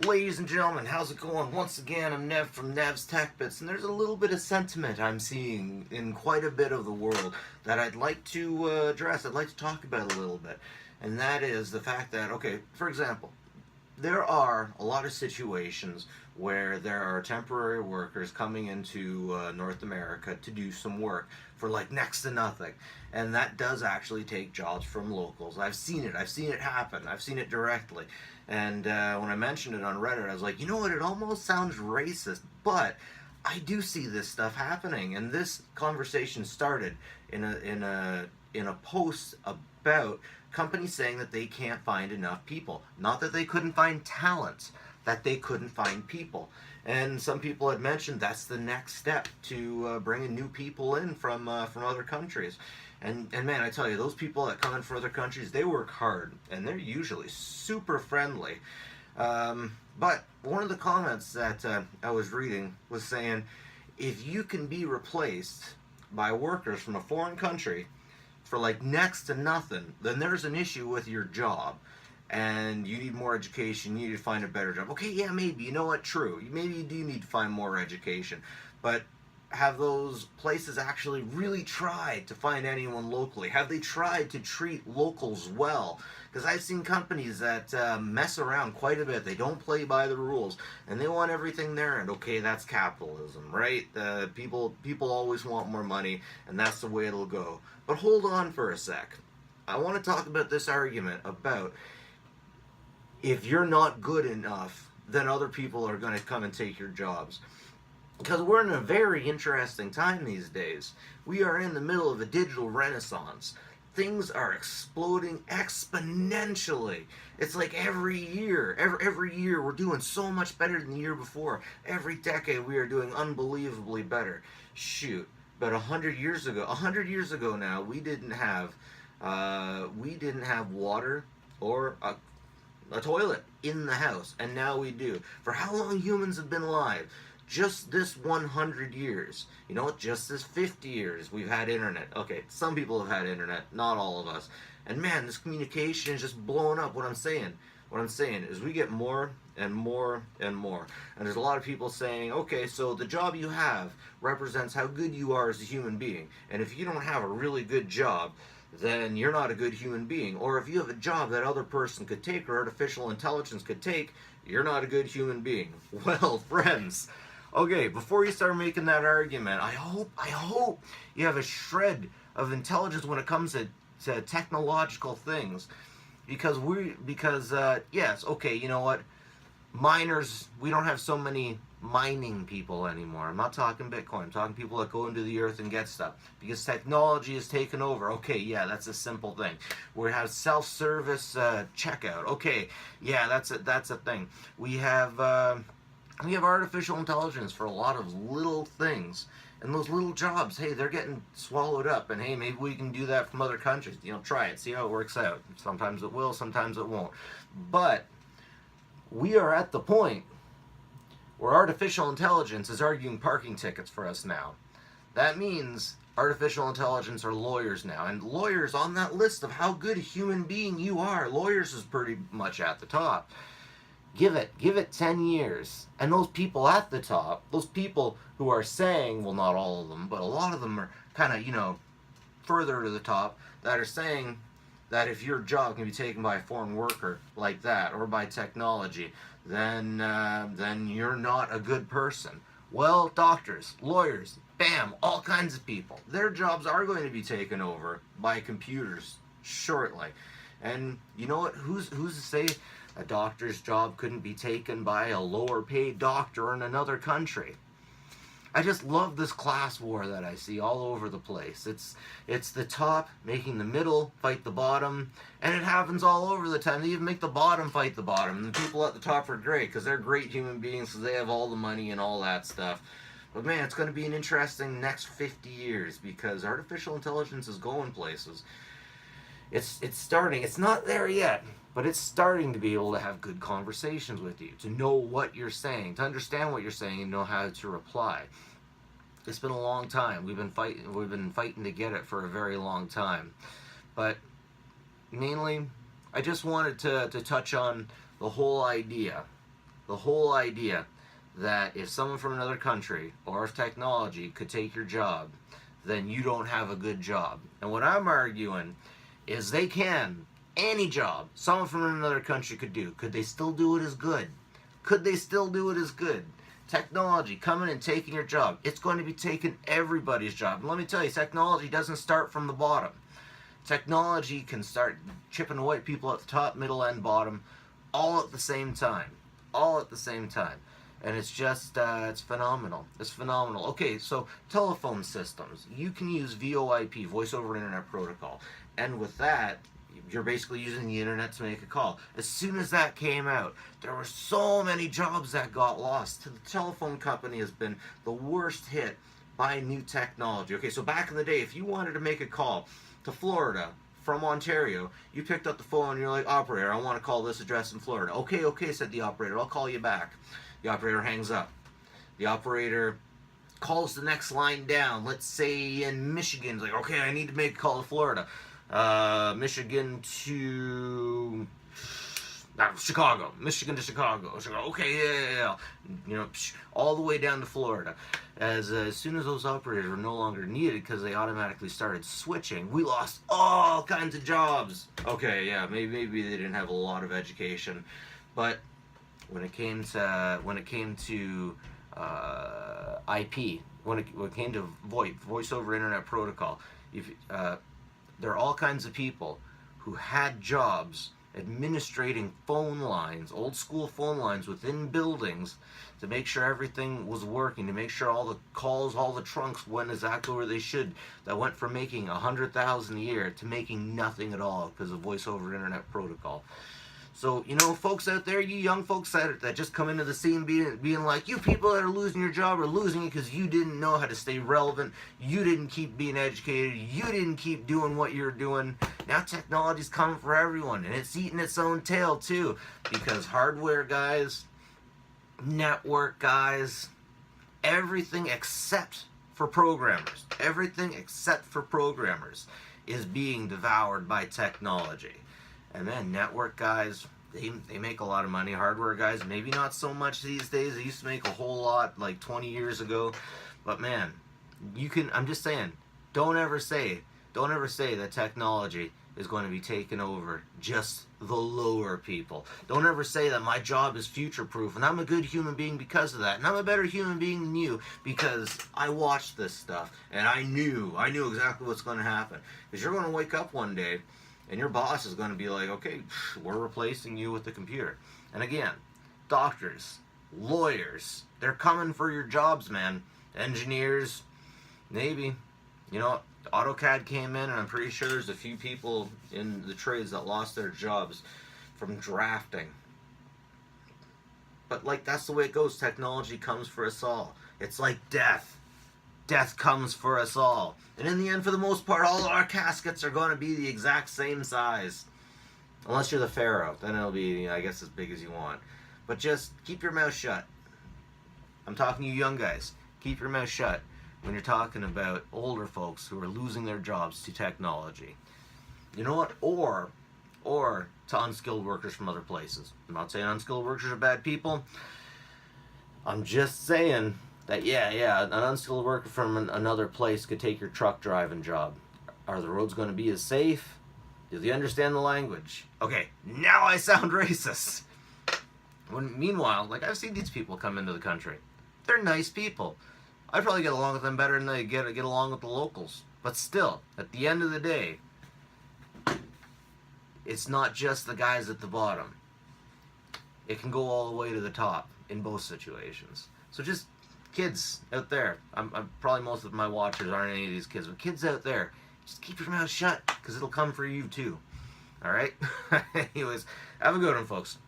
Ladies and gentlemen, how's it going? Once again, I'm Nev from Nev's Tech Bits, and there's a little bit of sentiment I'm seeing in quite a bit of the world that I'd like to address. I'd like to talk about a little bit, and that is the fact that, okay, for example, there are a lot of situations where there are temporary workers coming into North America to do some work for like next to nothing, and that does actually take jobs from locals. I've seen it. I've seen it happen. I've seen it directly. And when I mentioned it on Reddit, I was like, you know what? It almost sounds racist, but I do see this stuff happening. And this conversation started in a post about companies saying that they can't find enough people. Not that they couldn't find talent, that they couldn't find people. And some people had mentioned that's the next step to bringing new people in from other countries. And man, I tell you, those people that come in from other countries, they work hard, and they're usually super friendly. But one of the comments that I was reading was saying, if you can be replaced by workers from a foreign country for like next to nothing, then there's an issue with your job. And you need more education, you need to find a better job. Okay, yeah, maybe. You know what? True. Maybe you do need to find more education. But have those places actually really tried to find anyone locally? Have they tried to treat locals well? Because I've seen companies that mess around quite a bit. They don't play by the rules, and they want everything there. And okay, that's capitalism, right? People always want more money, and that's the way it'll go. But hold on for a sec. I want to talk about this argument about if you're not good enough, then other people are going to come and take your jobs. Because we're in a very interesting time these days. We are in the middle of a digital renaissance. Things are exploding exponentially. It's like every year we're doing so much better than the year before. Every decade we are doing unbelievably better. Shoot, but 100 years ago now, we didn't have water or a toilet in the house, and now we do. For how long humans have been alive? Just this 100 years. You know what? Just this 50 years we've had internet. Okay, some people have had internet, not all of us. And man, this communication is just blowing up. What I'm saying is we get more and more and more. And there's a lot of people saying, okay, so the job you have represents how good you are as a human being. And if you don't have a really good job, then you're not a good human being. Or if you have a job that other person could take or artificial intelligence could take, you're not a good human being. Well, friends, okay, before you start making that argument, I hope you have a shred of intelligence when it comes to technological things. Because yes, okay, you know what? Miners, we don't have so many mining people anymore. I'm not talking Bitcoin. I'm talking people that go into the earth and get stuff. Because technology has taken over. Okay, yeah, that's a simple thing. We have self-service checkout. Okay, yeah, that's a thing. We have artificial intelligence for a lot of little things. And those little jobs, hey, they're getting swallowed up. And hey, maybe we can do that from other countries. You know, try it. See how it works out. Sometimes it will, sometimes it won't. But we are at the point where artificial intelligence is arguing parking tickets for us now. That means artificial intelligence are lawyers now. And lawyers on that list of how good a human being you are, lawyers is pretty much at the top. Give it 10 years. And those people at the top, those people who are saying, well, not all of them, but a lot of them are kind of, further to the top, that are saying that if your job can be taken by a foreign worker like that, or by technology, then you're not a good person. Well, doctors, lawyers, bam, all kinds of people. Their jobs are going to be taken over by computers shortly. And you know what? Who's to say a doctor's job couldn't be taken by a lower paid doctor in another country? I just love this class war that I see all over the place. It's the top making the middle fight the bottom, and it happens all over the time. They even make the bottom fight the bottom, and the people at the top are great because they're great human beings because they have all the money and all that stuff. But man, it's going to be an interesting next 50 years because artificial intelligence is going places. It's starting. It's not there yet, but it's starting to be able to have good conversations with you, to know what you're saying, to understand what you're saying, and know how to reply. It's been a long time. We've been fighting to get it for a very long time. But mainly, I just wanted to touch on the whole idea the whole idea that if someone from another country or if technology could take your job, then you don't have a good job. And what I'm arguing is they can. Any job someone from another country could do. Could they still do it as good? Could they still do it as good? Technology coming and taking your job. It's going to be taking everybody's job. And let me tell you, technology doesn't start from the bottom. Technology can start chipping away at people at the top, middle, and bottom, all at the same time. All at the same time. And it's just, it's phenomenal. It's phenomenal. Okay, so telephone systems. You can use VoIP, Voice over Internet Protocol. And with that, you're basically using the internet to make a call. As soon as that came out, there were so many jobs that got lost. The telephone company has been the worst hit by new technology. Okay, so back in the day, if you wanted to make a call to Florida from Ontario, you picked up the phone and you're like, operator, I want to call this address in Florida. Okay, okay, said the operator, I'll call you back. The operator hangs up. The operator calls the next line down. Let's say in Michigan, it's like, okay, I need to make a call to Florida. Michigan to Chicago. Michigan to Chicago. Okay, yeah. You know, all the way down to Florida. As soon as those operators were no longer needed because they automatically started switching, we lost all kinds of jobs. Okay, yeah, maybe they didn't have a lot of education, but when it came to IP, when it came to VoIP, Voice over Internet Protocol, there are all kinds of people who had jobs administrating phone lines, old school phone lines within buildings to make sure everything was working, to make sure all the calls, all the trunks went exactly where they should, that went from making $100,000 a year to making nothing at all because of Voice over Internet Protocol. So, you know, folks out there, you young folks that just come into the scene being like, you people that are losing your job are losing it because you didn't know how to stay relevant, you didn't keep being educated, you didn't keep doing what you're doing. Now technology's coming for everyone, and it's eating its own tail too, because hardware guys, network guys, everything except for programmers is being devoured by technology. And then network guys, they make a lot of money. Hardware guys, maybe not so much these days. They used to make a whole lot like 20 years ago. But man, I'm just saying, don't ever say that technology is going to be taking over just the lower people. Don't ever say that my job is future-proof and I'm a good human being because of that. And I'm a better human being than you because I watched this stuff and I knew exactly what's going to happen. Because you're going to wake up one day and your boss is going to be like, okay, we're replacing you with the computer. And again, doctors, lawyers, they're coming for your jobs, man. Engineers, maybe. You know, AutoCAD came in, and I'm pretty sure there's a few people in the trades that lost their jobs from drafting. But, like, that's the way it goes. Technology comes for us all. It's like death. Death comes for us all. And in the end, for the most part, all of our caskets are going to be the exact same size. Unless you're the Pharaoh. Then it'll be, I guess, as big as you want. But just keep your mouth shut. I'm talking to you young guys. Keep your mouth shut when you're talking about older folks who are losing their jobs to technology. You know what? Or to unskilled workers from other places. I'm not saying unskilled workers are bad people. I'm just saying that, yeah, an unskilled worker from another place could take your truck driving job. Are the roads going to be as safe? Do they understand the language? Okay, now I sound racist. Meanwhile, like, I've seen these people come into the country. They're nice people. I probably get along with them better than they get along with the locals. But still, at the end of the day, it's not just the guys at the bottom. It can go all the way to the top in both situations. So just kids out there, I'm probably most of my watchers aren't any of these kids, but kids out there, just keep your mouth shut because it'll come for you too. All right? Anyways, have a good one, folks.